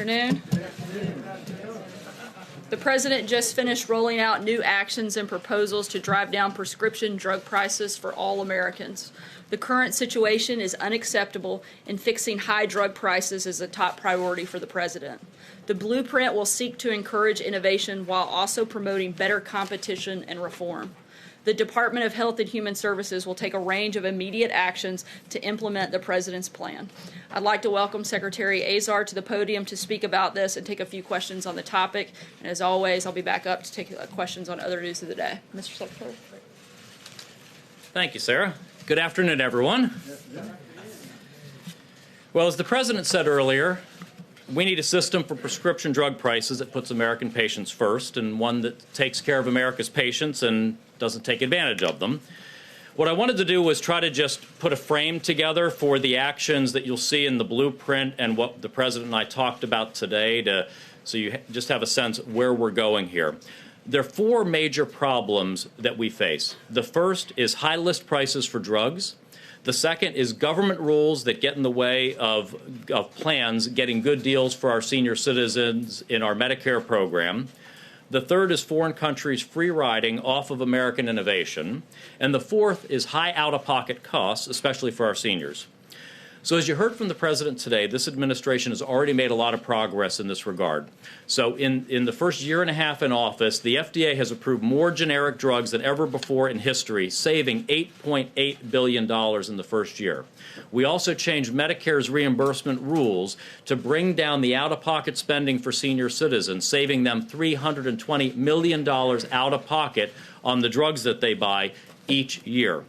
afternoon. The President just finished rolling out new actions and proposals to drive down prescription drug prices for all Americans. The current situation is unacceptable, and fixing high drug prices is a top priority for the President. The blueprint will seek to encourage innovation while also promoting better competition and reform. The Department of Health and Human Services will take a range of immediate actions to implement the President's plan. I'd like to welcome Secretary Azar to the podium to speak about this and take a few questions on the topic. And as always, I'll be back up to take questions on other news of the day. Mr. Secretary. Thank you, Sarah. Good afternoon, everyone. Well, as the President said earlier, we need a system for prescription drug prices that puts American patients first, and one that takes care of America's patients and doesn't take advantage of them. What I wanted to do was try to just put a frame together for the actions that you'll see in the blueprint and what the President and I talked about today, so you just have a sense of where we're going here. There are four major problems that we face. The first is high list prices for drugs. The second is government rules that get in the way of plans getting good deals for our senior citizens in our Medicare program. The third is foreign countries free riding off of American innovation. And the fourth is high out-of-pocket costs, especially for our seniors. So as you heard from the President today, this administration has already made a lot of progress in this regard. So in the first year and a half in office, the FDA has approved more generic drugs than ever before in history, saving $8.8 billion in the first year. We also changed Medicare's reimbursement rules to bring down the out-of-pocket spending for senior citizens, saving them $320 million out of pocket on the drugs that they buy each year.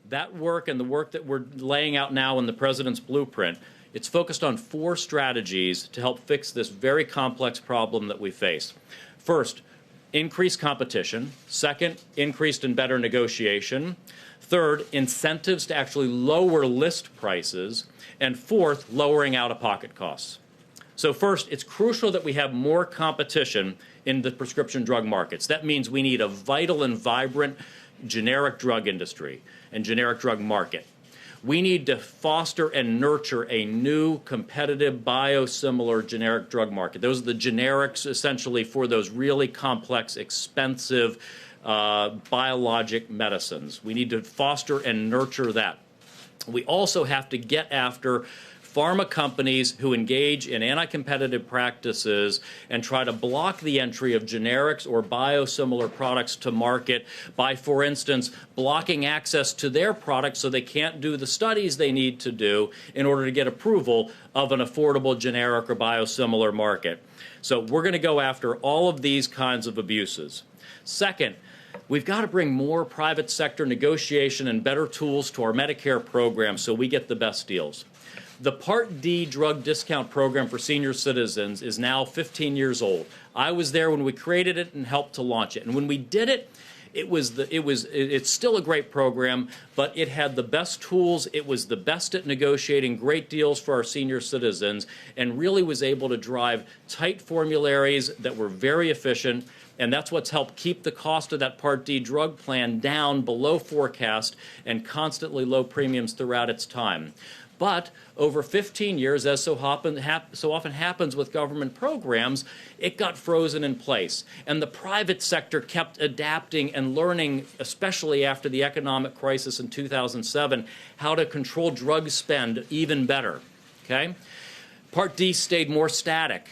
That work and the work that we're laying out now in the President's blueprint, it's focused on four strategies to help fix this very complex problem that we face. First, increased competition. Second, increased and better negotiation. Third, incentives to actually lower list prices. And fourth, lowering out-of-pocket costs. So first, it's crucial that we have more competition in the prescription drug markets. That means we need a vital and vibrant generic drug industry and generic drug market. We need to foster and nurture a new competitive biosimilar generic drug market. Those are the generics essentially for those really complex, expensive biologic medicines. We need to foster and nurture that. We also have to get after pharma companies who engage in anti-competitive practices and try to block the entry of generics or biosimilar products to market by, for instance, blocking access to their products so they can't do the studies they need to do in order to get approval of an affordable generic or biosimilar market. So we're going to go after all of these kinds of abuses. Second, we've got to bring more private sector negotiation and better tools to our Medicare program so we get the best deals. The Part D drug discount program for senior citizens is now 15 years old. I was there when we created it and helped to launch it. And when we did it, it's still a great program, but it had the best tools. It was the best at negotiating great deals for our senior citizens and really was able to drive tight formularies that were very efficient. And that's what's helped keep the cost of that Part D drug plan down below forecast and constantly low premiums throughout its time. But over 15 years, as so often happens with government programs, it got frozen in place. And the private sector kept adapting and learning, especially after the economic crisis in 2007, how to control drug spend even better. Okay? Part D stayed more static.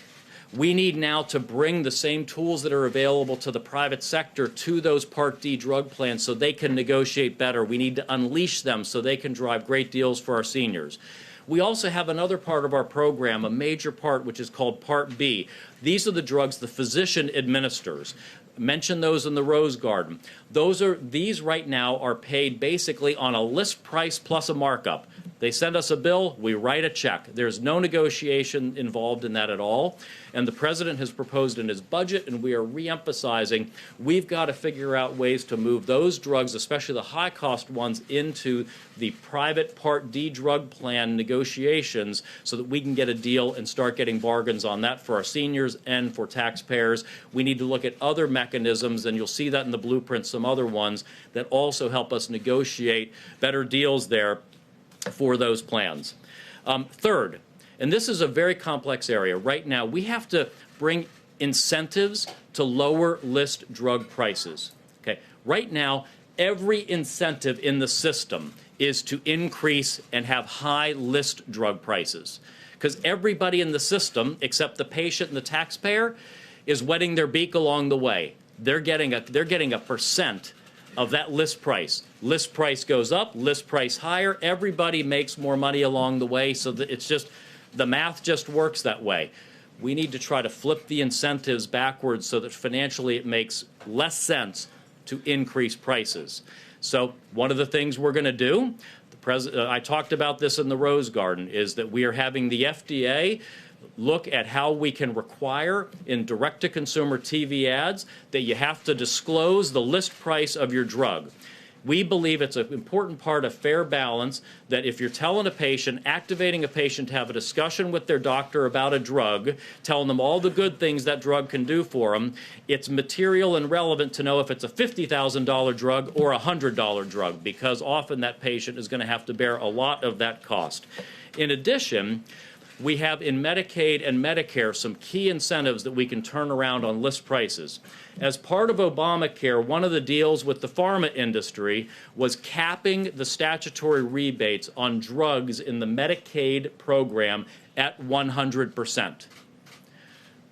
We need now to bring the same tools that are available to the private sector to those Part D drug plans so they can negotiate better. We need to unleash them so they can drive great deals for our seniors. We also have another part of our program, a major part, which is called Part B. These are the drugs the physician administers. Mention those in the Rose Garden. These right now are paid basically on a list price plus a markup. They send us a bill, we write a check. There's no negotiation involved in that at all. And the President has proposed in his budget, and we are reemphasizing, we've got to figure out ways to move those drugs, especially the high-cost ones, into the private Part D drug plan negotiations so that we can get a deal and start getting bargains on that for our seniors and for taxpayers. We need to look at other mechanisms, and you'll see that in the blueprint, some other ones that also help us negotiate better deals there for those plans. Third, And this is a very complex area. Right now, we have to bring incentives to lower list drug prices. Okay? Right now, every incentive in the system is to increase and have high list drug prices. Because everybody in the system, except the patient and the taxpayer, is wetting their beak along the way. They're getting a percent of that list price. List price goes up, list price higher. Everybody makes more money along the way, so that it's just, the math just works that way. We need to try to flip the incentives backwards so that financially it makes less sense to increase prices. So one of the things we're going to do, I talked about this in the Rose Garden, is that we are having the FDA look at how we can require in direct-to-consumer TV ads that you have to disclose the list price of your drug. We believe it's an important part of fair balance that if you're telling a patient, activating a patient to have a discussion with their doctor about a drug, telling them all the good things that drug can do for them, it's material and relevant to know if it's a $50,000 drug or a $100 drug, because often that patient is going to have to bear a lot of that cost. In addition, we have in Medicaid and Medicare some key incentives that we can turn around on list prices. As part of Obamacare, one of the deals with the pharma industry was capping the statutory rebates on drugs in the Medicaid program at 100%.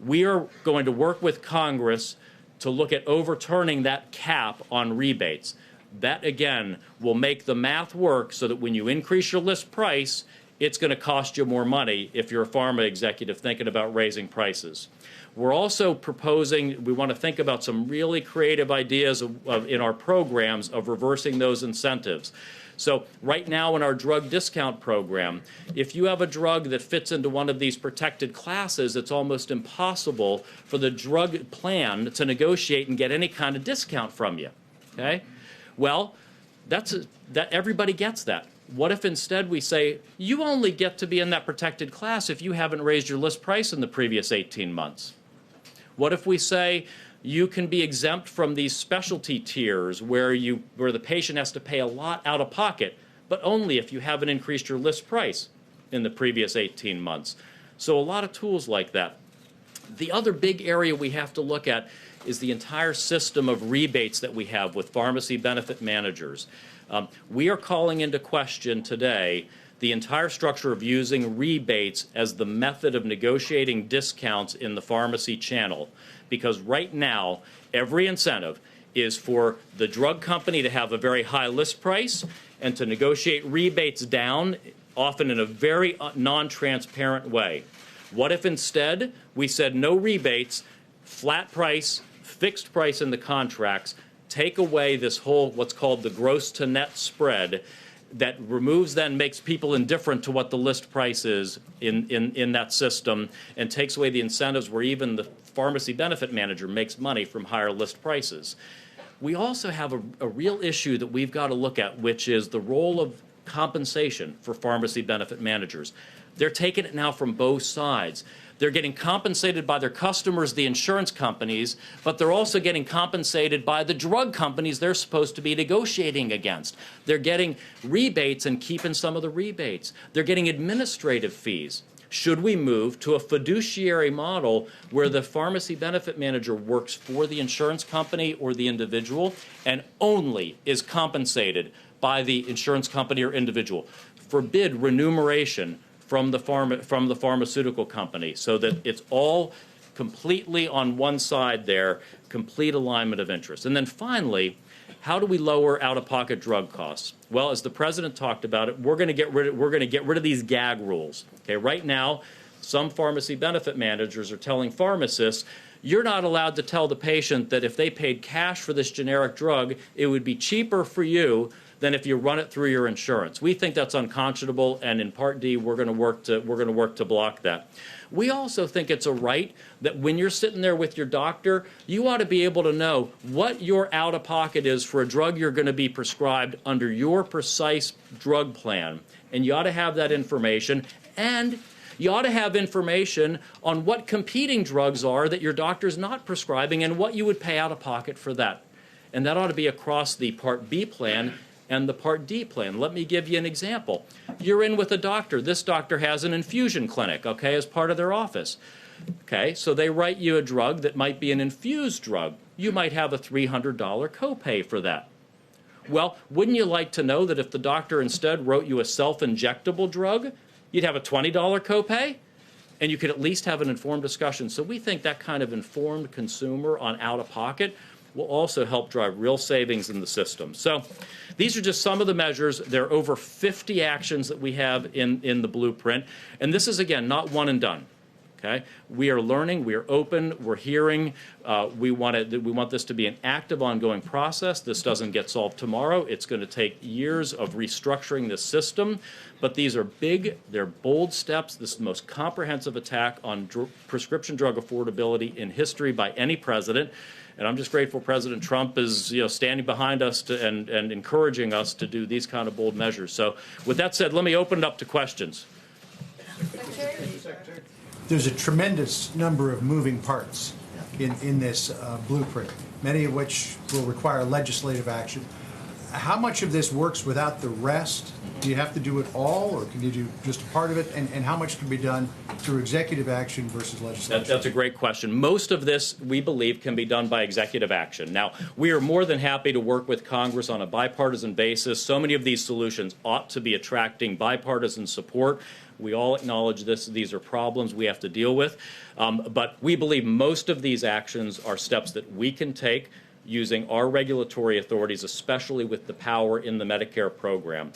We are going to work with Congress to look at overturning that cap on rebates. That, again, will make the math work so that when you increase your list price, it's going to cost you more money if you're a pharma executive thinking about raising prices. We're also proposing, we want to think about some really creative ideas in our programs of reversing those incentives. So right now in our drug discount program, if you have a drug that fits into one of these protected classes, it's almost impossible for the drug plan to negotiate and get any kind of discount from you. Okay? Well, that everybody gets that. What if instead we say, you only get to be in that protected class if you haven't raised your list price in the previous 18 months? What if we say, you can be exempt from these specialty tiers where the patient has to pay a lot out of pocket, but only if you haven't increased your list price in the previous 18 months? So a lot of tools like that. The other big area we have to look at is the entire system of rebates that we have with pharmacy benefit managers. We are calling into question today the entire structure of using rebates as the method of negotiating discounts in the pharmacy channel, because right now every incentive is for the drug company to have a very high list price and to negotiate rebates down, often in a very non-transparent way. What if instead we said no rebates, flat price, fixed price in the contracts, take away this whole what's called the gross to net spread that removes then makes people indifferent to what the list price is in that system, and takes away the incentives where even the pharmacy benefit manager makes money from higher list prices. We also have a real issue that we've got to look at, which is the role of compensation for pharmacy benefit managers. They're taking it now from both sides. They're getting compensated by their customers, the insurance companies, but they're also getting compensated by the drug companies they're supposed to be negotiating against. They're getting rebates and keeping some of the rebates. They're getting administrative fees. Should we move to a fiduciary model where the pharmacy benefit manager works for the insurance company or the individual and only is compensated by the insurance company or individual? Forbid remuneration from the pharmaceutical company, so that it's all completely on one side there, complete alignment of interest. And then finally, how do we lower out-of-pocket drug costs? Well, as the president talked about it, we're going to get rid of these gag rules. Okay, right now, some pharmacy benefit managers are telling pharmacists, you're not allowed to tell the patient that if they paid cash for this generic drug, it would be cheaper for you than if you run it through your insurance. We think that's unconscionable, and in Part D, we're going to work to block that. We also think it's a right that when you're sitting there with your doctor, you ought to be able to know what your out-of-pocket is for a drug you're going to be prescribed under your precise drug plan, and you ought to have that information, and you ought to have information on what competing drugs are that your doctor's not prescribing and what you would pay out of pocket for that. And that ought to be across the Part B plan and the Part D plan. Let me give you an example. You're in with a doctor. This doctor has an infusion clinic, okay, as part of their office. Okay, so they write you a drug that might be an infused drug. You might have a $300 copay for that. Well, wouldn't you like to know that if the doctor instead wrote you a self-injectable drug, you'd have a $20 copay? And you could at least have an informed discussion. So we think that kind of informed consumer on out-of-pocket will also help drive real savings in the system. So these are just some of the measures. There are over 50 actions that we have in the blueprint. And this is, again, not one and done. Okay? We are learning, we are open, we're hearing. We want this to be an active, ongoing process. This doesn't get solved tomorrow. It's going to take years of restructuring the system. But these are big, they're bold steps. This is the most comprehensive attack on prescription drug affordability in history by any president. And I'm just grateful President Trump is standing behind us and encouraging us to do these kind of bold measures. So with that said, let me open it up to questions. There's a tremendous number of moving parts in this blueprint, many of which will require legislative action. How much of this works without the rest? Do you have to do it all, or can you do just a part of it? And how much can be done through executive action versus legislation? That's a great question. Most of this, we believe, can be done by executive action. Now, we are more than happy to work with Congress on a bipartisan basis. So many of these solutions ought to be attracting bipartisan support. We all acknowledge this. These are problems we have to deal with. But we believe most of these actions are steps that we can take using our regulatory authorities, especially with the power in the Medicare program.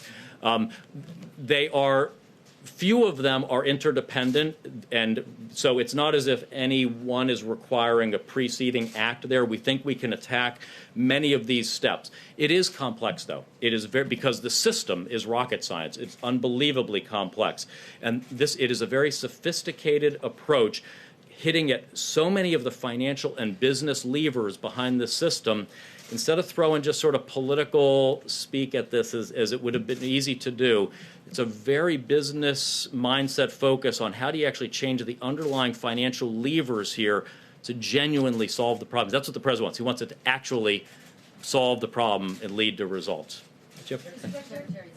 Few of them are interdependent, and so it's not as if any one is requiring a preceding act there. We think we can attack many of these steps. It is complex, though. It is because the system is rocket science. It's unbelievably complex. And it is a very sophisticated approach, hitting at so many of the financial and business levers behind the system. Instead of throwing just sort of political speak at this as it would have been easy to do, it's a very business mindset focus on how do you actually change the underlying financial levers here to genuinely solve the problem. That's what the president wants. He wants it to actually solve the problem and lead to results. Jeff?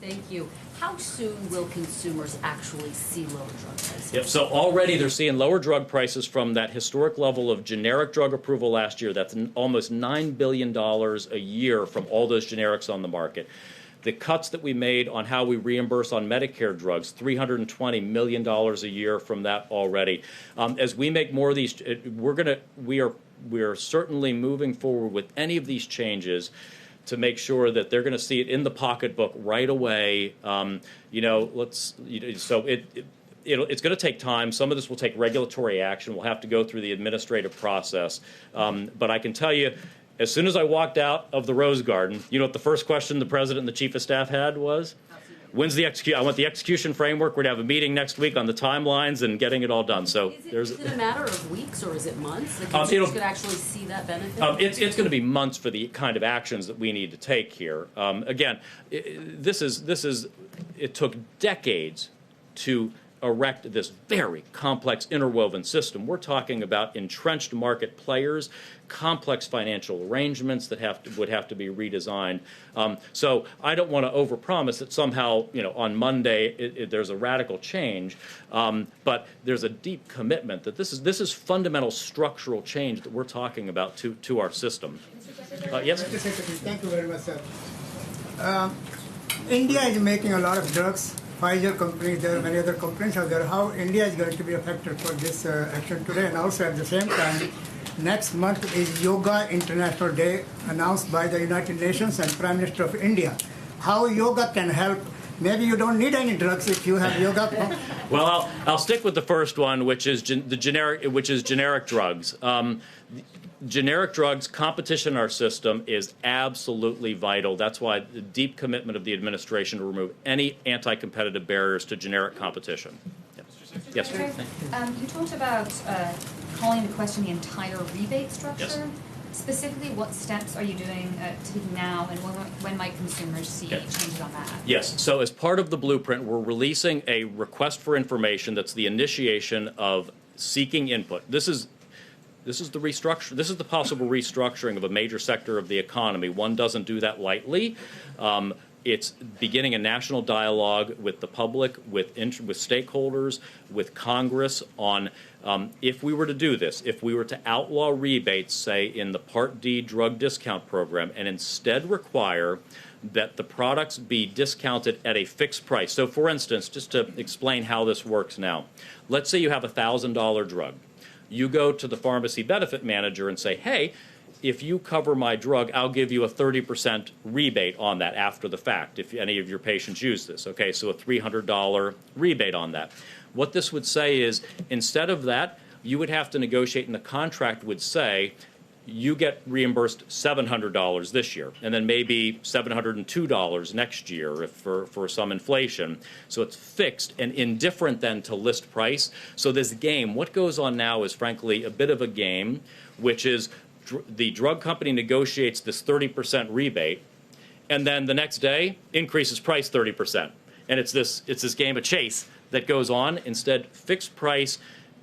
Thank you. How soon will consumers actually see lower drug prices? Yep. So already they're seeing lower drug prices from that historic level of generic drug approval last year. That's almost $9 billion a year from all those generics on the market. The cuts that we made on how we reimburse on Medicare drugs, $320 million a year from that already. As we make more of these, we are certainly moving forward with any of these changes to make sure that they're going to see it in the pocketbook right away. It's going to take time. Some of this will take regulatory action. We'll have to go through the administrative process. But I can tell you, as soon as I walked out of the Rose Garden, you know what the first question the president and the chief of staff had was? When's the execution? I want the execution framework. We're going to have a meeting next week on the timelines and getting it all done. So is it a matter of weeks or is it months? The consumers could actually see that benefit? It's going to be months for the kind of actions that we need to take here. Again, it took decades to erect this very complex interwoven system. We're talking about entrenched market players, complex financial arrangements that would have to be redesigned. So I don't want to overpromise that somehow, on Monday there's a radical change, but there's a deep commitment that this is fundamental structural change that we're talking about to our system. Yes? Mr. Secretary, thank you very much, sir. India is making a lot of drugs. Pfizer companies, there are many other companies out there. How India is going to be affected for this action today? And also at the same time, next month is Yoga International Day announced by the United Nations and Prime Minister of India. How yoga can help? Maybe you don't need any drugs if you have yoga. Well, I'll stick with the first one, which is generic drugs. Generic drugs, competition in our system is absolutely vital. That's why the deep commitment of the administration to remove any anti-competitive barriers to generic competition. Yes. You talked about calling into question the entire rebate structure. Yes. Specifically, what steps are you doing now, and when might consumers see changes on that? Yes. So as part of the blueprint, we're releasing a request for information that's the initiation of seeking input. This is the restructure. This is the possible restructuring of a major sector of the economy. One doesn't do that lightly. It's beginning a national dialogue with the public, with stakeholders, with Congress on if we were to do this, if we were to outlaw rebates, say, in the Part D drug discount program, and instead require that the products be discounted at a fixed price. So, for instance, just to explain how this works now, let's say you have a $1,000 drug. You go to the pharmacy benefit manager and say, hey, if you cover my drug, I'll give you a 30% rebate on that after the fact, if any of your patients use this. Okay, so a $300 rebate on that. What this would say is, instead of that, you would have to negotiate, and the contract would say, you get reimbursed $700 this year, and then maybe $702 next year for some inflation. So it's fixed and indifferent then to list price. So this game, what goes on now is frankly a bit of a game, which is the drug company negotiates this 30% rebate, and then the next day increases price 30%. And it's this game of chase that goes on. Instead, fixed price,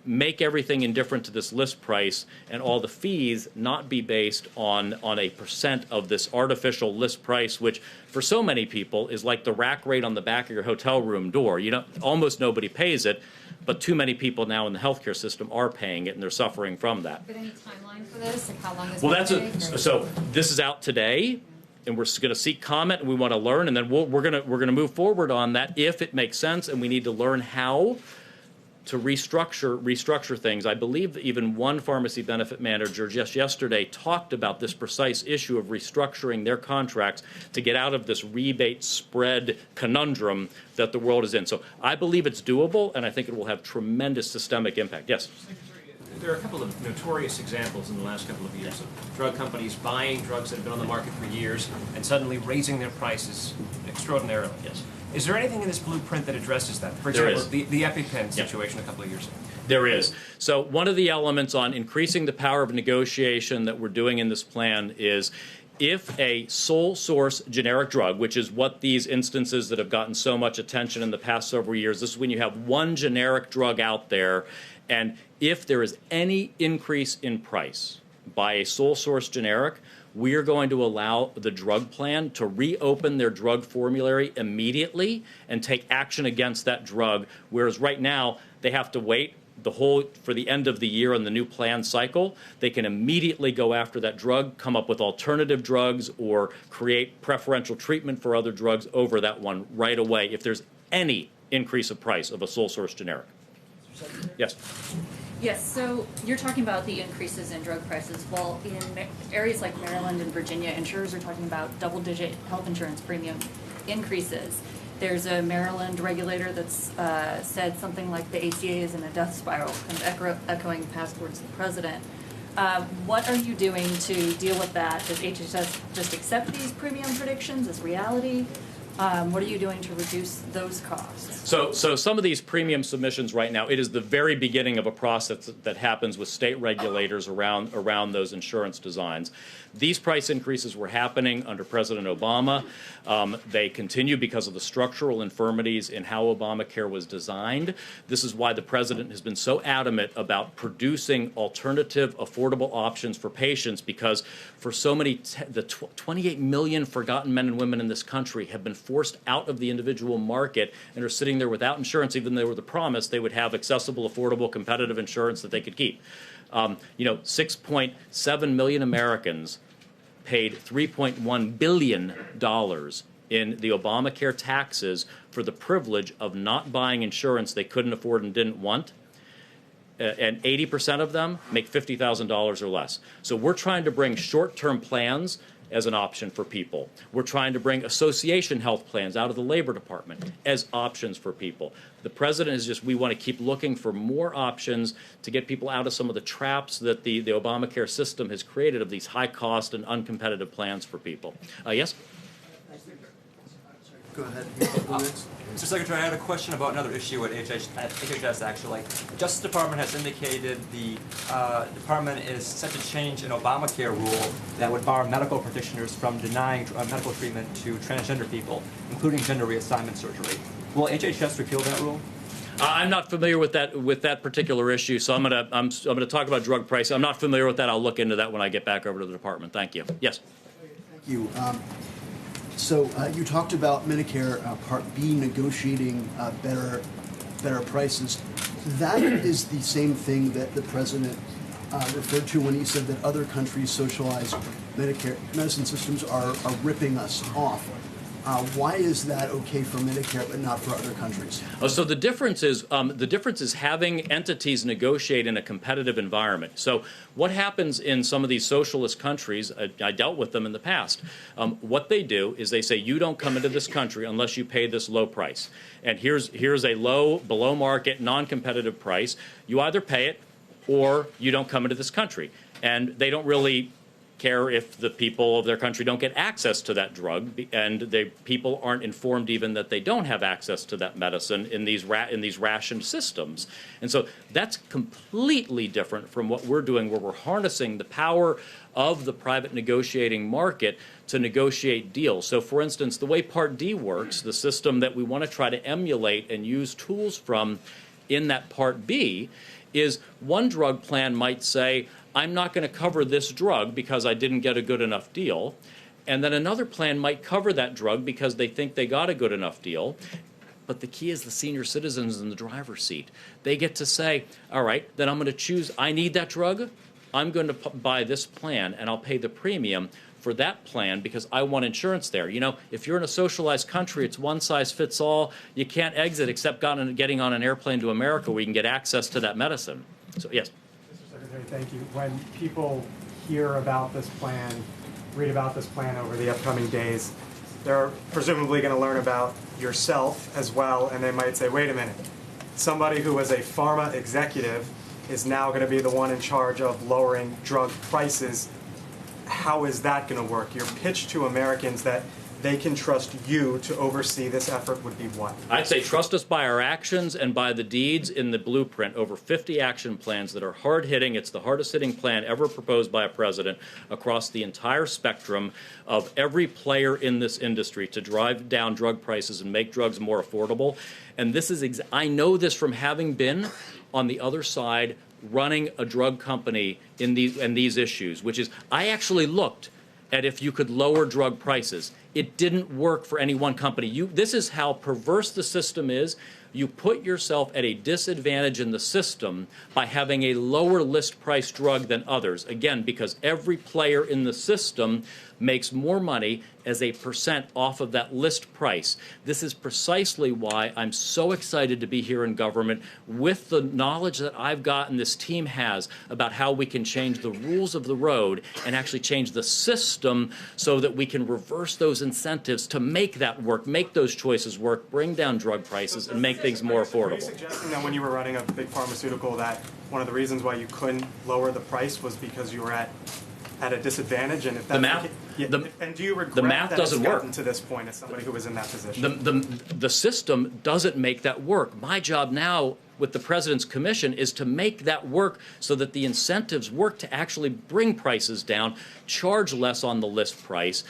make everything indifferent to this list price, and all the fees not be based on a percent of this artificial list price, which for so many people is like the rack rate on the back of your hotel room door. You know, almost nobody pays it, but too many people now in the healthcare system are paying it, and they're suffering from that. But any timeline for this? Like how long is Well, so this is out today, and we're going to seek comment, and we want to learn, and then we're going to move forward on that if it makes sense, and we need to learn how to restructure things. I believe that even one pharmacy benefit manager just yesterday talked about this precise issue of restructuring their contracts to get out of this rebate spread conundrum that the world is in. So I believe it's doable, and I think it will have tremendous systemic impact. Yes? There are a couple of notorious examples in the last couple of years of drug companies buying drugs that have been on the market for years and suddenly raising their prices extraordinarily. Yes. Is there anything in this blueprint that addresses that? For There example, is. the EpiPen situation a couple of years ago. There is. So one of the elements on increasing the power of negotiation that we're doing in this plan is if a sole source generic drug, which is what these instances that have gotten so much attention in the past several years, this is when you have one generic drug out there, and if there is any increase in price by a sole source generic, we are going to allow the drug plan to reopen their drug formulary immediately and take action against that drug, whereas right now they have to wait for the end of the year on the new plan cycle. They can immediately go after that drug, come up with alternative drugs, or create preferential treatment for other drugs over that one right away if there's any increase of price of a sole source generic. Yes. Yes, so you're talking about the increases in drug prices. Well, in areas like Maryland and Virginia, insurers are talking about double-digit health insurance premium increases. There's a Maryland regulator that's said something like the ACA is in a death spiral, kind of echoing past words of the president. What are you doing to deal with that? Does HHS just accept these premium predictions as reality? What are you doing to reduce those costs? So some of these premium submissions right now, it is the very beginning of a process that happens with state regulators around those insurance designs. These price increases were happening under President Obama. They continue because of the structural infirmities in how Obamacare was designed. This is why the president has been so adamant about producing alternative, affordable options for patients, because for so many, the 28 million forgotten men and women in this country have been forced out of the individual market and are sitting there without insurance, even though they were the promise they would have accessible, affordable, competitive insurance that they could keep. 6.7 million Americans paid $3.1 billion in the Obamacare taxes for the privilege of not buying insurance they couldn't afford and didn't want. And 80% of them make $50,000 or less. So we're trying to bring short-term plans as an option for people. We're trying to bring association health plans out of the Labor Department as options for people. The president is just, we want to keep looking for more options to get people out of some of the traps that the Obamacare system has created of these high-cost and uncompetitive plans for people. Yes? Go ahead. Mr. Secretary, I had a question about another issue at HHS, actually. The Justice Department has indicated the department is set to change an Obamacare rule that would bar medical practitioners from denying medical treatment to transgender people, including gender reassignment surgery. Will HHS repeal that rule? I'm not familiar with that particular issue, so I'm gonna talk about drug pricing. I'm not familiar with that. I'll look into that when I get back over to the department. Thank you. Yes. Thank you. So you talked about Medicare Part B negotiating better prices. That is the same thing that the president referred to when he said that other countries' socialized Medicare medicine systems are ripping us off. Why is that okay for Medicare but not for other countries? Oh, so the difference is having entities negotiate in a competitive environment. So what happens in some of these socialist countries, I dealt with them in the past, what they do is they say, you don't come into this country unless you pay this low price. And here's a low, below market, non-competitive price. You either pay it or you don't come into this country. And they don't really care if the people of their country don't get access to that drug, and people aren't informed even that they don't have access to that medicine in these rationed systems. And so that's completely different from what we're doing, where we're harnessing the power of the private negotiating market to negotiate deals. So, for instance, the way Part D works, the system that we want to try to emulate and use tools from in that Part B, is one drug plan might say, I'm not going to cover this drug because I didn't get a good enough deal. And then another plan might cover that drug because they think they got a good enough deal. But the key is the senior citizens in the driver's seat. They get to say, all right, then I'm going to choose, I need that drug. I'm going to buy this plan, and I'll pay the premium for that plan because I want insurance there. You know, if you're in a socialized country, it's one size fits all. You can't exit except getting on an airplane to America where you can get access to that medicine. So, yes. Thank you. When people hear about this plan, read about this plan over the upcoming days, they're presumably going to learn about yourself as well, and they might say, wait a minute, somebody who was a pharma executive is now going to be the one in charge of lowering drug prices. How is that going to work? Your pitch to Americans that they can trust you to oversee this effort would be what? I'd say trust us by our actions and by the deeds in the blueprint. Over 50 action plans that are hard-hitting. It's the hardest-hitting plan ever proposed by a president across the entire spectrum of every player in this industry to drive down drug prices and make drugs more affordable. And this is I know this from having been on the other side running a drug company in these issues, which is I actually looked at if you could lower drug prices. It didn't work for any one company. This is how perverse the system is. You put yourself at a disadvantage in the system by having a lower list price drug than others. Again, because every player in the system makes more money as a percent off of that list price. This is precisely why I'm so excited to be here in government with the knowledge that I've got and this team has about how we can change the rules of the road and actually change the system so that we can reverse those incentives to make that work, make those choices work, bring down drug prices, and make things more affordable. Are you suggesting that when you were running a big pharmaceutical that one of the reasons why you couldn't lower the price was because you were at a disadvantage? And if that's and do you regret the math that doesn't it's gotten work to this point as somebody who was in that position? The system doesn't make that work. My job now with the President's Commission is to make that work so that the incentives work to actually bring prices down, charge less on the list price.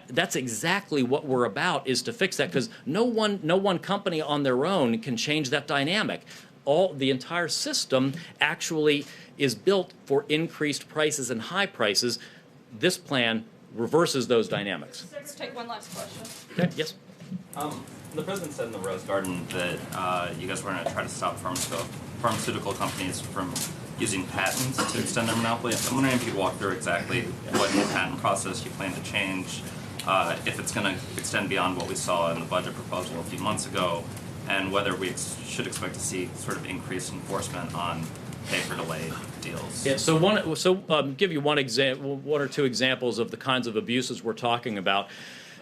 That's exactly what we're about, is to fix that, because no one company on their own can change that dynamic. The entire system actually is built for increased prices and high prices. This plan reverses those dynamics. Let's take one last question. Okay, yes. The president said in the Rose Garden that you guys were going to try to stop pharmaceutical companies from using patents to extend their monopoly. I'm wondering if you could walk through exactly what new patent process you plan to change, if it's going to extend beyond what we saw in the budget proposal a few months ago, and whether we should expect to see sort of increased enforcement on pay-for-delay deals. Yeah, give you one or two examples of the kinds of abuses we're talking about.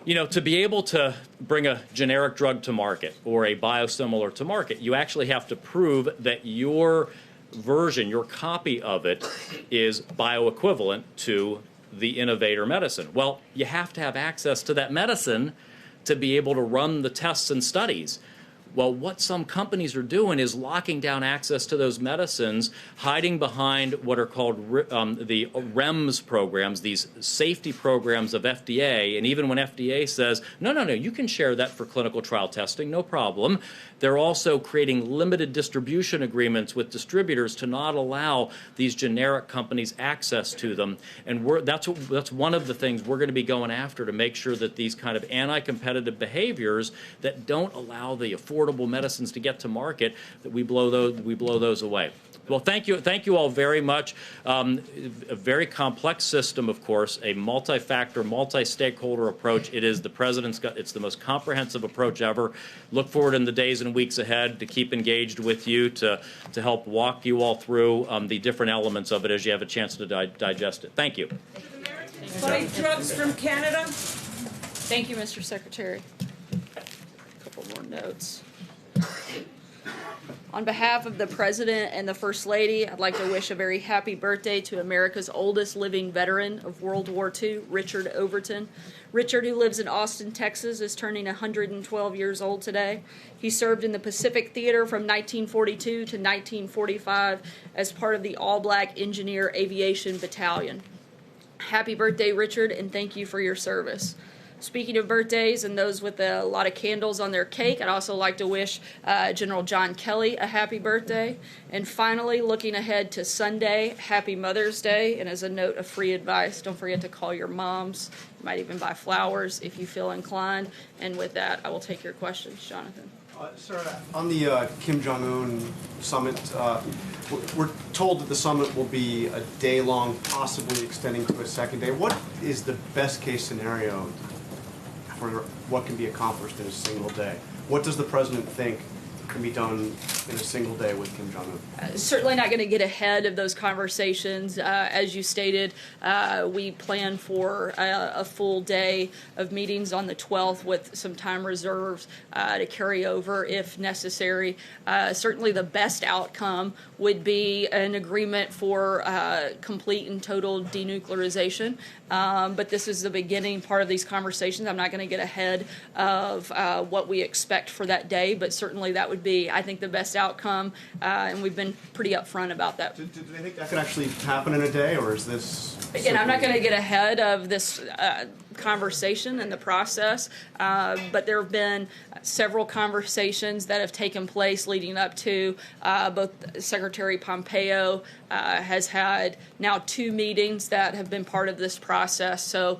You know, to be able to bring a generic drug to market or a biosimilar to market, you actually have to prove that your version, your copy of it, is bioequivalent to the innovator medicine. Well, you have to have access to that medicine to be able to run the tests and studies. Well, what some companies are doing is locking down access to those medicines, hiding behind what are called the REMS programs, these safety programs of FDA. And even when FDA says, no, you can share that for clinical trial testing, no problem, they're also creating limited distribution agreements with distributors to not allow these generic companies access to them. And that's one of the things we're going to be going after, to make sure that these kind of anti-competitive behaviors that don't allow the affordable medicines to get to market, that we blow those away. Well, thank you all very much. A very complex system, of course, a multi-factor, multi-stakeholder approach. It's the most comprehensive approach ever. Look forward in the days and weeks ahead to keep engaged with you, to help walk you all through the different elements of it as you have a chance to digest it. Thank you. Buy drugs from Canada. Thank you, Mr. Secretary. A couple more notes. On behalf of the President and the First Lady, I'd like to wish a very happy birthday to America's oldest living veteran of World War II, Richard Overton. Richard, who lives in Austin, Texas, is turning 112 years old today. He served in the Pacific Theater from 1942 to 1945 as part of the All-Black Engineer Aviation Battalion. Happy birthday, Richard, and thank you for your service. Speaking of birthdays and those with a lot of candles on their cake, I'd also like to wish General John Kelly a happy birthday. And finally, looking ahead to Sunday, happy Mother's Day. And as a note of free advice, don't forget to call your moms. You might even buy flowers if you feel inclined. And with that, I will take your questions. Jonathan. Sir, on the Kim Jong-un summit, we're told that the summit will be a day-long, possibly extending to a second day. What is the best-case scenario for what can be accomplished in a single day? What does the president think can be done in a single day with Kim Jong-un? Certainly not going to get ahead of those conversations. As you stated, we plan for a full day of meetings on the 12th with some time reserved to carry over if necessary. Certainly the best outcome would be an agreement for complete and total denuclearization. But this is the beginning part of these conversations. I'm not going to get ahead of what we expect for that day, but certainly that would be, I think, the best outcome, and we've been pretty upfront about that. Do they think that could actually happen in a day, or is this... Again, I'm not going to get ahead of this conversation and the process, but there have been several conversations that have taken place leading up to both Secretary Pompeo has had now 2 meetings that have been part of this process. So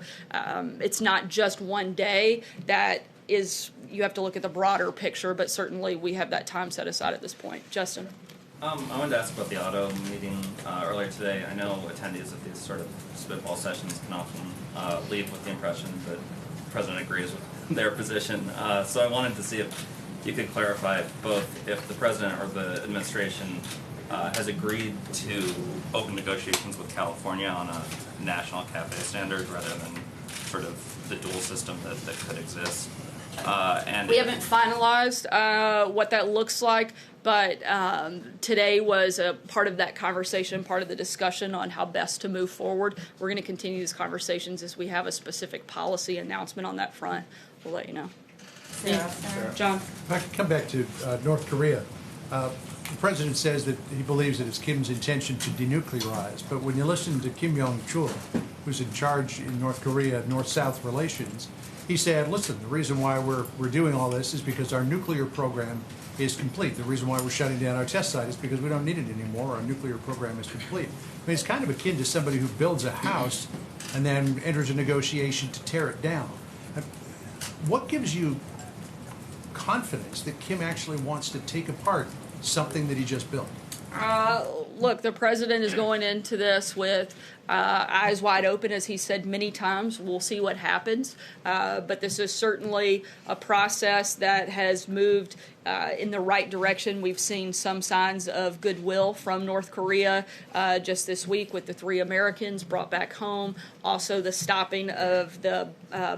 it's not just one day. That is, you have to look at the broader picture, but certainly we have that time set aside at this point. Justin. I wanted to ask about the auto meeting earlier today. I know attendees of these sort of spitball sessions can often leave with the impression that the president agrees with their position. So I wanted to see if you could clarify both if the president or the administration has agreed to open negotiations with California on a national CAFE standard rather than sort of the dual system that could exist. And we haven't finalized what that looks like, but today was a part of that conversation, part of the discussion on how best to move forward. We're going to continue these conversations as we have a specific policy announcement on that front. We'll let you know. Sarah. John. If I could come back to North Korea. The president says that he believes that it's Kim's intention to denuclearize, but when you listen to Kim Jong-chul, who's in charge in North Korea, North-South relations, he said, listen, the reason why we're doing all this is because our nuclear program is complete. The reason why we're shutting down our test site is because we don't need it anymore. Our nuclear program is complete. I mean, it's kind of akin to somebody who builds a house and then enters a negotiation to tear it down. What gives you confidence that Kim actually wants to take apart something that he just built? Look, the president is going into this with eyes wide open, as he said many times. We'll see what happens. But this is certainly a process that has moved in the right direction. We've seen some signs of goodwill from North Korea just this week with the 3 Americans brought back home. Also the stopping of the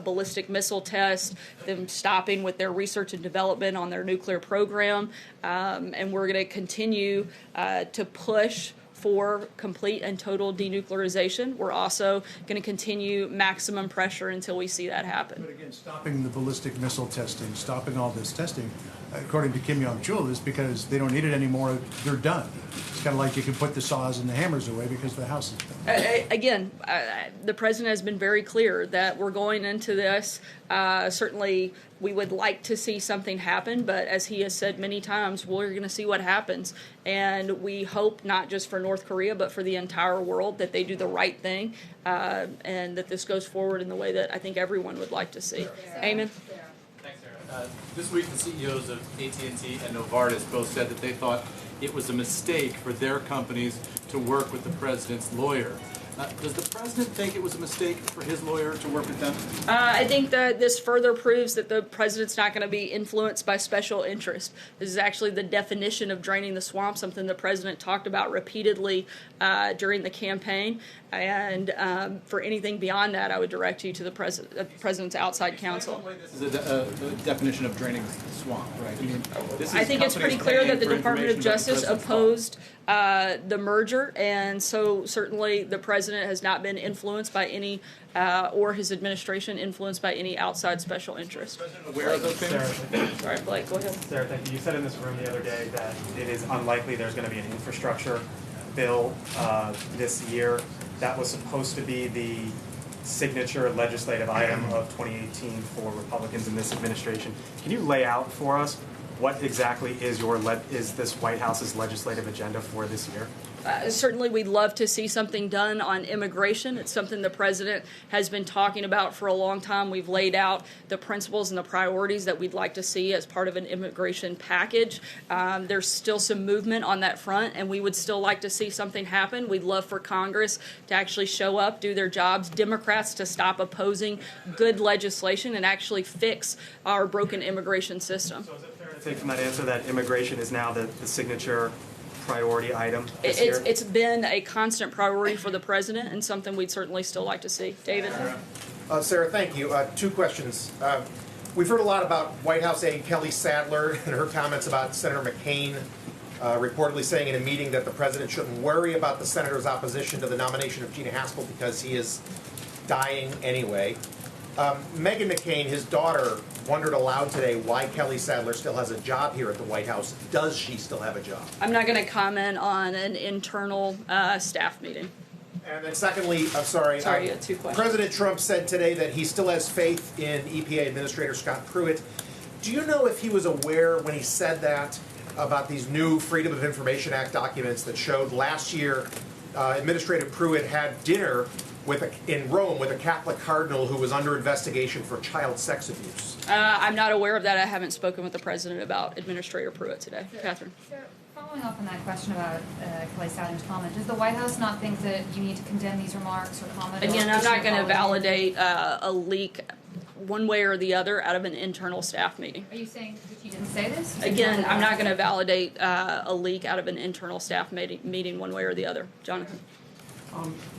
ballistic missile test, them stopping with their research and development on their nuclear program. And we're going to continue to push for complete and total denuclearization. We're also going to continue maximum pressure until we see that happen. But again, stopping the ballistic missile testing, stopping all this testing, according to Kim Jong-chul, is because they don't need it anymore. They're done. It's kind of like you can put the saws and the hammers away because the house is done. Again, the president has been very clear that we're going into this. Certainly, we would like to see something happen, but as he has said many times, we're going to see what happens. And we hope not just for North Korea, but for the entire world that they do the right thing and that this goes forward in the way that I think everyone would like to see. Eamon? Thanks, Sarah. This week, the CEOs of AT&T and Novartis both said that they thought it was a mistake for their companies to work with the president's lawyer. Does the president think it was a mistake for his lawyer to work with them? I think that this further proves that the president's not going to be influenced by special interest. This is actually the definition of draining the swamp, something the president talked about repeatedly during the campaign. And for anything beyond that, I would direct you to the president's outside counsel. This is the definition of draining the swamp, right? I mean, I think it's pretty clear that the Department of Justice opposed the merger, and so certainly the president has not been influenced by any, or his administration influenced by any outside special interest. Aware of those things? Sorry, Blake, go ahead. Sarah, thank you. You said in this room the other day that it is unlikely there's going to be an infrastructure bill this year. That was supposed to be the signature legislative item of 2018 for Republicans in this administration. Can you lay out for us what exactly is this White House's legislative agenda for this year? Certainly, we'd love to see something done on immigration. It's something the president has been talking about for a long time. We've laid out the principles and the priorities that we'd like to see as part of an immigration package. There's still some movement on that front, and we would still like to see something happen. We'd love for Congress to actually show up, do their jobs, Democrats to stop opposing good legislation and actually fix our broken immigration system. So is it fair to take from that answer that immigration is now the signature priority item this year? It's been a constant priority for the president and something we'd certainly still like to see. David? Sarah, thank you. Two questions. We've heard a lot about White House aide Kelly Sadler and her comments about Senator McCain reportedly saying in a meeting that the president shouldn't worry about the senator's opposition to the nomination of Gina Haspel because he is dying anyway. Meghan McCain, his daughter, wondered aloud today why Kelly Sadler still has a job here at the White House. Does she still have a job? I'm not going to comment on an internal staff meeting. And then secondly, I'm sorry. Sorry, you had two questions. President Trump said today that he still has faith in EPA Administrator Scott Pruitt. Do you know if he was aware when he said that about these new Freedom of Information Act documents that showed last year Administrator Pruitt had dinner in Rome with a Catholic cardinal who was under investigation for child sex abuse? I'm not aware of that. I haven't spoken with the president about Administrator Pruitt today. Catherine? Following up on that question about Kelly Sadler's comment, does the White House not think that you need to condemn these remarks or comment? Again, I'm not going to validate a leak one way or the other out of an internal staff meeting. Are you saying that you didn't say this? Again, I'm not going to validate a leak out of an internal staff meeting one way or the other. Jonathan?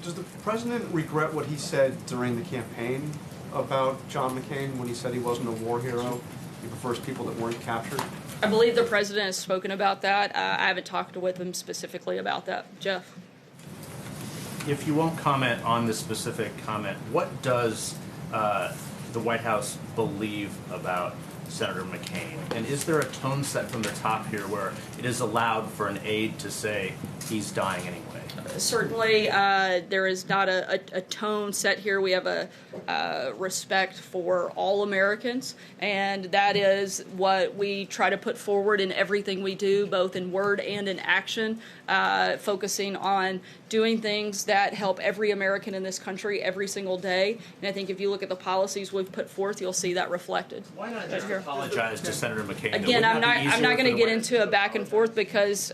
Does the president regret what he said during the campaign about John McCain when he said he wasn't a war hero? He prefers people that weren't captured? I believe the president has spoken about that. I haven't talked with him specifically about that. Jeff? If you won't comment on this specific comment, what does the White House believe about Senator McCain? And is there a tone set from the top here where it is allowed for an aide to say he's dying anyway? Certainly, there is not a tone set here. We have a respect for all Americans, and that is what we try to put forward in everything we do, both in word and in action, focusing on doing things that help every American in this country every single day. And I think if you look at the policies we've put forth, you'll see that reflected. Why not just apologize to Senator McCain? Again, I'm not going to get into a back and forth because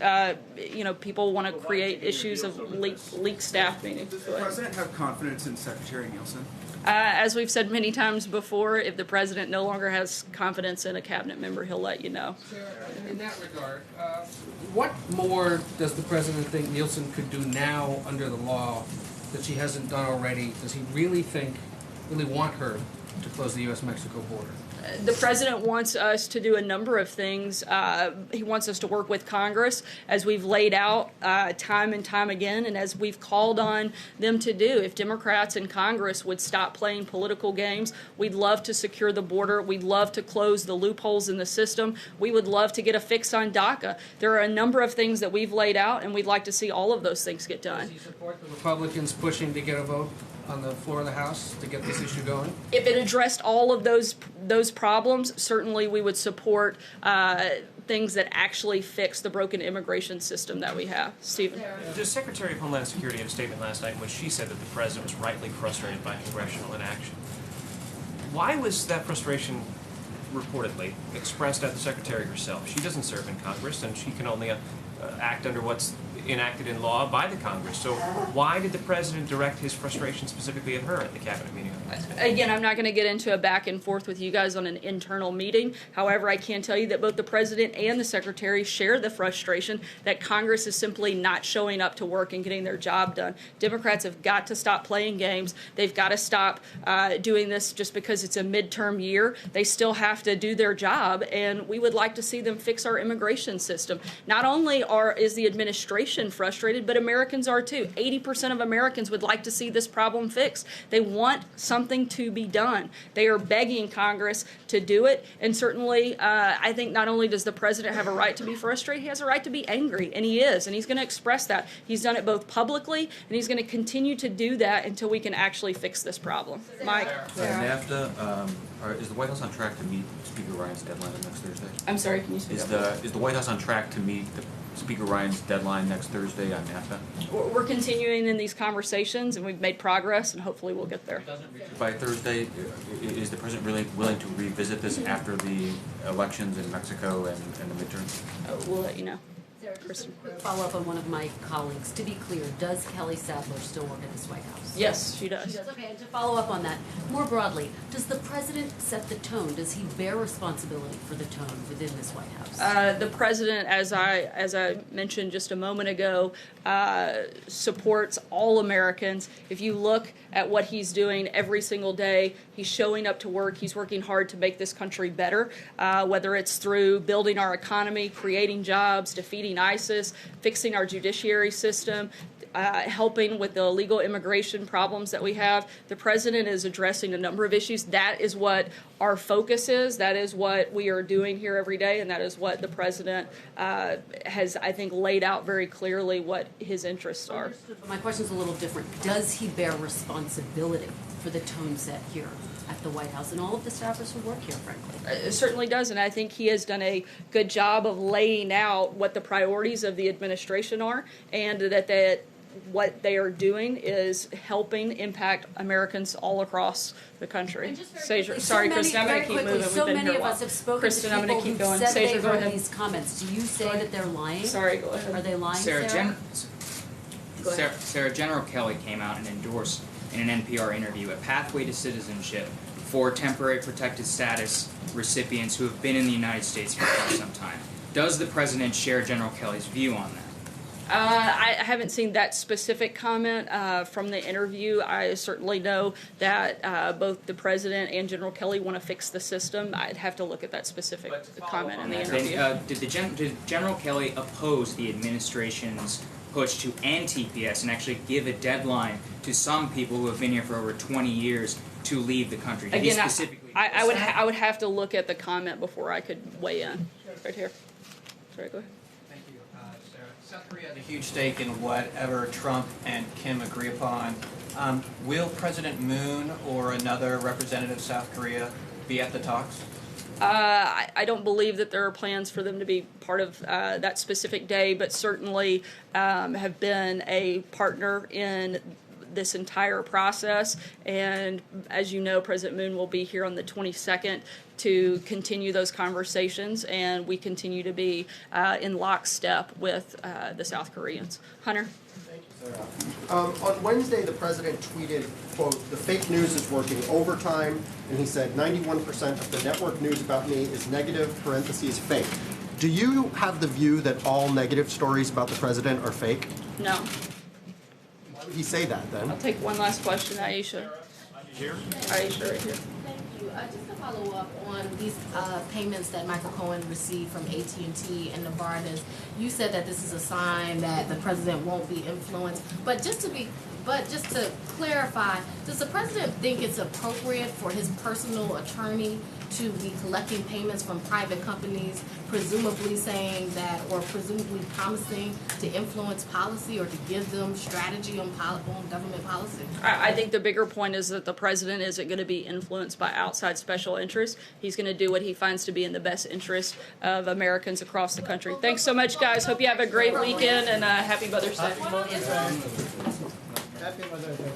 people want to create issues of leaked staff meetings. Does the president have confidence in Secretary Nielsen? As we've said many times before, if the president no longer has confidence in a cabinet member, he'll let you know. In that regard, what more does the president think Nielsen could do now under the law that she hasn't done already? Does he really want her to close the U.S.-Mexico border? The president wants us to do a number of things. He wants us to work with Congress, as we've laid out time and time again, and as we've called on them to do. If Democrats in Congress would stop playing political games, we'd love to secure the border. We'd love to close the loopholes in the system. We would love to get a fix on DACA. There are a number of things that we've laid out, and we'd like to see all of those things get done. Does he support the Republicans pushing to get a vote on the floor of the House to get this issue going? If it addressed all of those problems, certainly we would support things that actually fix the broken immigration system that we have. Stephen. The Secretary of Homeland Security had a statement last night in which she said that the president was rightly frustrated by congressional inaction. Why was that frustration reportedly expressed at the Secretary herself? She doesn't serve in Congress, and she can only act under what's enacted in law by the Congress. So why did the president direct his frustration specifically at her at the cabinet meeting? Again, I'm not going to get into a back and forth with you guys on an internal meeting. However, I can tell you that both the president and the secretary share the frustration that Congress is simply not showing up to work and getting their job done. Democrats have got to stop playing games. They've got to stop doing this just because it's a midterm year. They still have to do their job, and we would like to see them fix our immigration system. Not only is the administration frustrated, but Americans are too. 80% of Americans would like to see this problem fixed. They want something to be done. They are begging Congress to do it, and certainly I think not only does the president have a right to be frustrated, he has a right to be angry, and he is, and he's going to express that. He's done it both publicly, and he's going to continue to do that until we can actually fix this problem. Mike? NAFTA, is the White House on track to meet Speaker Ryan's deadline next Thursday? I'm sorry, can you speak up? Is the White House on track to meet Speaker Ryan's deadline next Thursday on NAFTA? We're continuing in these conversations, and we've made progress, and hopefully we'll get there. By Thursday, is the president really willing to revisit this after the elections in Mexico and the midterms? We'll let you know. Sarah, just a quick follow-up on one of my colleagues. To be clear, does Kelly Sadler still work at this White House? Yes, she does. She does. Okay, and to follow up on that, more broadly, does the president set the tone? Does he bear responsibility for the tone within this White House? The president, as I mentioned just a moment ago, supports all Americans. If you look at what he's doing every single day, he's showing up to work. He's working hard to make this country better, whether it's through building our economy, creating jobs, defeating ISIS, fixing our judiciary system, helping with the illegal immigration problems that we have. The president is addressing a number of issues. That is what our focus is. That is what we are doing here every day, and that is what the president has, I think, laid out very clearly what his interests are. My question is a little different. Does he bear responsibility for the tone set here at the White House and all of the staffers who work here, frankly? It certainly does, and I think he has done a good job of laying out what the priorities of the administration are, and that what they are doing is helping impact Americans all across the country. Sorry, Kristen, I'm going to keep moving. So many of us have spoken Kristen, to I'm people going to keep who going. said they Go heard ahead. these comments. Do you say that they're lying? Sorry, go ahead. Are they lying, Sarah? Sarah, General Kelly came out and endorsed in an NPR interview a pathway to citizenship for temporary protected status recipients who have been in the United States for quite some time. Does the president share General Kelly's view on that? I haven't seen that specific comment from the interview. I certainly know that both the president and General Kelly want to fix the system. I'd have to look at that specific comment in the interview. Did General Kelly oppose the administration's push to end TPS and actually give a deadline to some people who have been here for over 20 years to leave the country? Did he Again, specifically I would have to look at the comment before I could weigh in. Right here. Sorry, go ahead. South Korea has a huge stake in whatever Trump and Kim agree upon. Will President Moon or another representative of South Korea be at the talks? I don't believe that there are plans for them to be part of that specific day, but certainly have been a partner in this entire process. And as you know, President Moon will be here on the 22nd to continue those conversations, and we continue to be in lockstep with the South Koreans. Hunter? Thank you, Sarah. On Wednesday, the president tweeted, quote, "The fake news is working overtime," and he said 91% of the network news about me is negative, parentheses, fake. Do you have the view that all negative stories about the president are fake? No. Why would he say that then? I'll take one last question, Aisha. Here? Aisha, right here. Thank you. Just to follow up on these payments that Michael Cohen received from AT&T and Novartis, you said that this is a sign that the president won't be influenced. But just to clarify, does the president think it's appropriate for his personal attorney to be collecting payments from private companies, presumably saying that, or presumably promising to influence policy or to give them strategy on government policy? I think the bigger point is that the president isn't going to be influenced by outside special interests. He's going to do what he finds to be in the best interest of Americans across the country. Thanks so much, guys. Hope you have a great weekend, and happy Mother's Day. Happy Mother's Day.